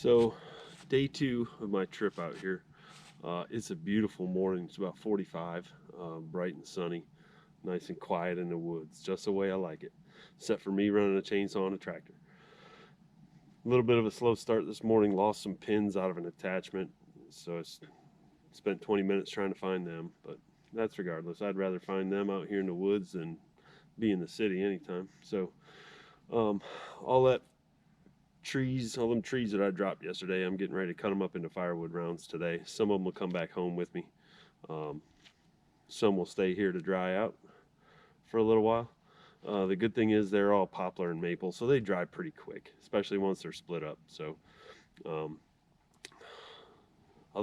So, day two of my trip out here. It's a beautiful morning. It's about 45, bright and sunny, nice and quiet in the woods, just the way I like it. Except for me running a chainsaw and a tractor. A little bit of a slow start this morning. Lost some pins out of an attachment, so I spent 20 minutes trying to find them. But that's regardless. I'd rather find them out here in the woods than be in the city anytime. So, all them trees that I dropped yesterday, I'm getting ready to cut them up into firewood rounds today. Some of them will come back home with me. Some will stay here to dry out for a little while. The good thing is they're all poplar and maple, so they dry pretty quick, especially once they're split up. So, other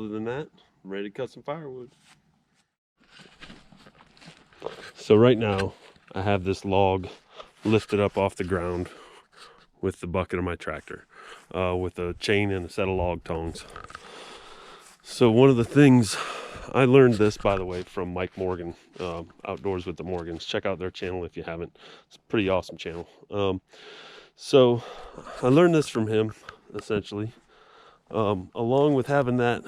than that, I'm ready to cut some firewood. So right now, I have this log lifted up off the ground with the bucket of my tractor, with a chain and a set of log tongs. So one of the things, I learned this, by the way, from Mike Morgan, Outdoors with the Morgans. Check out their channel if you haven't. It's a pretty awesome channel. So I learned this from him, essentially. Along with having that,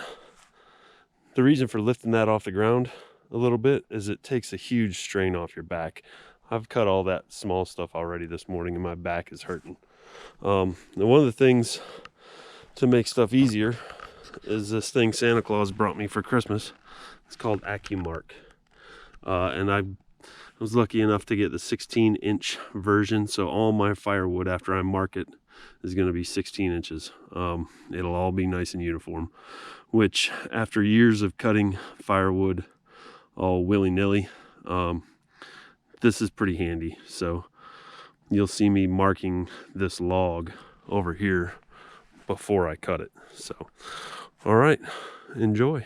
the reason for lifting that off the ground a little bit is it takes a huge strain off your back. I've cut all that small stuff already this morning and my back is hurting. And one of the things to make stuff easier is this thing Santa Claus brought me for Christmas. It's called Acc-u-mark. And I was lucky enough to get the 16-inch version, so all my firewood after I mark it is going to be 16 inches. It'll all be nice and uniform, which after years of cutting firewood all willy-nilly, this is pretty handy. So you'll see me marking this log over here before I cut it. So, all right, enjoy.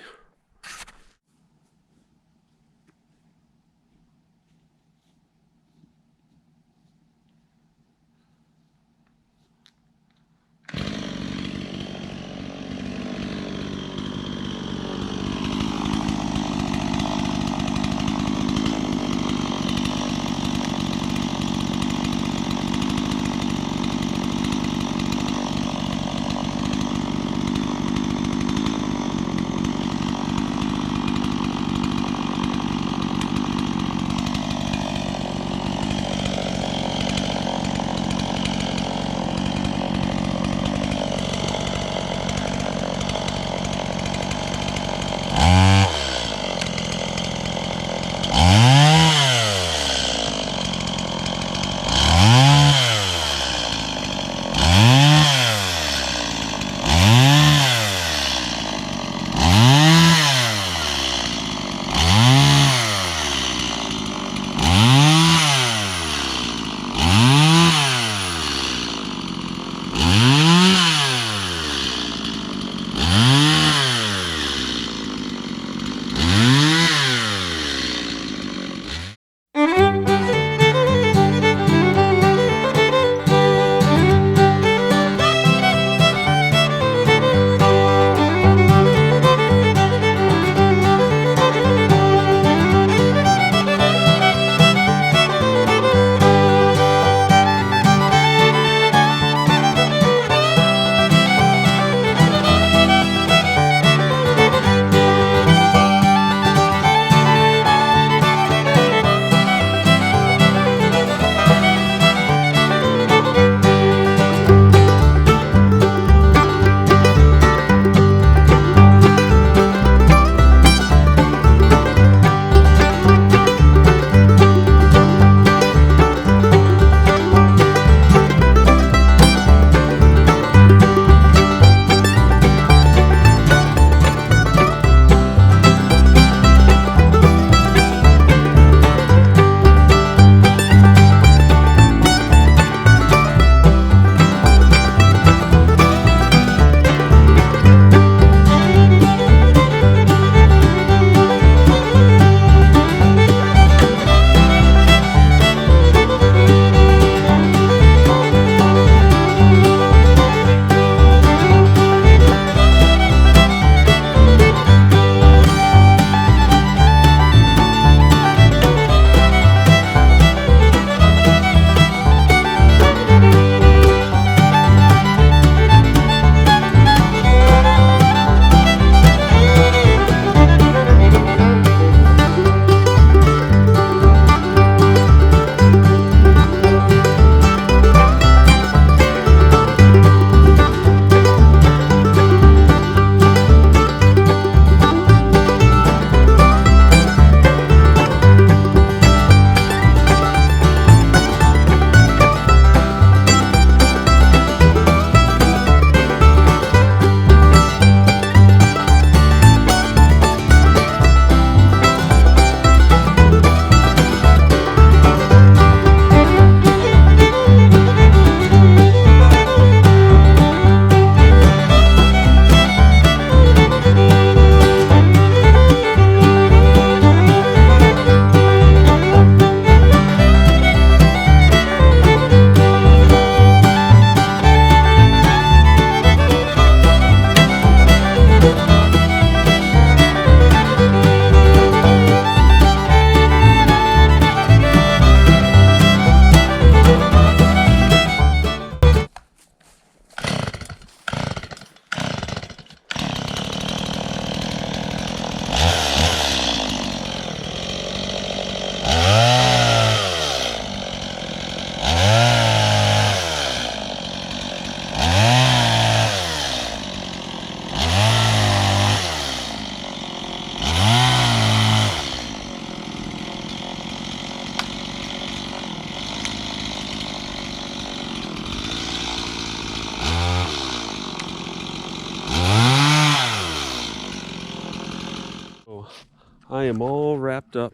I am all wrapped up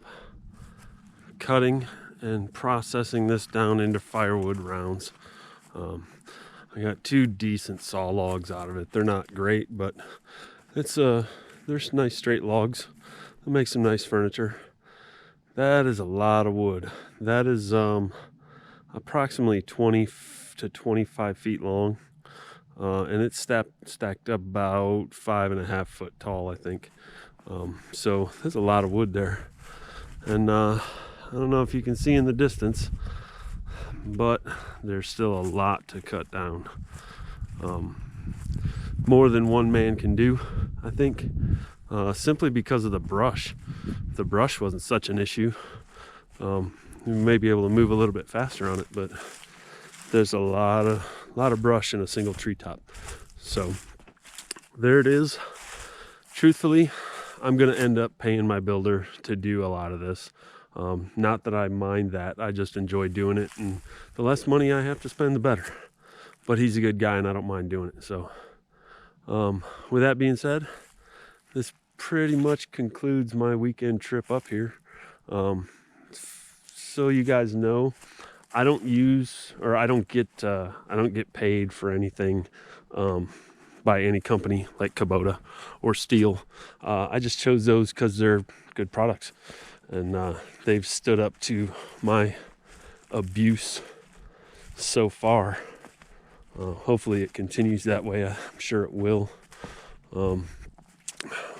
cutting and processing this down into firewood rounds. I got 2 decent saw logs out of it. They're not great, but there's nice straight logs. They'll make some nice furniture. That is a lot of wood. That is approximately 20 to 25 feet long, and it's stacked up about 5.5 foot tall, I think. So there's a lot of wood there, and I don't know if you can see in the distance, but there's still a lot to cut down. More than one man can do, I think, simply because of the brush. If the brush wasn't such an issue, we may be able to move a little bit faster on it, but there's a lot of brush in a single treetop. So there it is. Truthfully, I'm gonna end up paying my builder to do a lot of this. Not that I mind that, I just enjoy doing it, and the less money I have to spend, the better. But he's a good guy and I don't mind doing it. So with that being said, this pretty much concludes my weekend trip up here. So you guys know, I don't get paid for anything by any company like Kubota or Steel. I just chose those because they're good products, and they've stood up to my abuse so far. Hopefully it continues that way. I'm sure it will.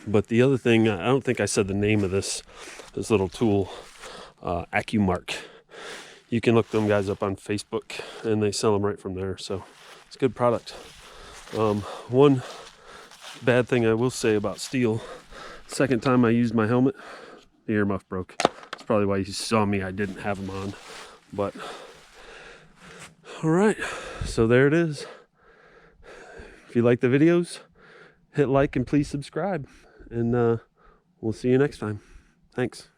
But the other thing, I don't think I said the name of this little tool, Acc-u-mark. You can look them guys up on Facebook, and they sell them right from there. So it's a good product. One bad thing I will say about Steel, second time I used my helmet, the earmuff broke. That's probably why you saw me, I didn't have them on. But all right, so there it is. If you like the videos, hit like and please subscribe, and we'll see you next time. Thanks.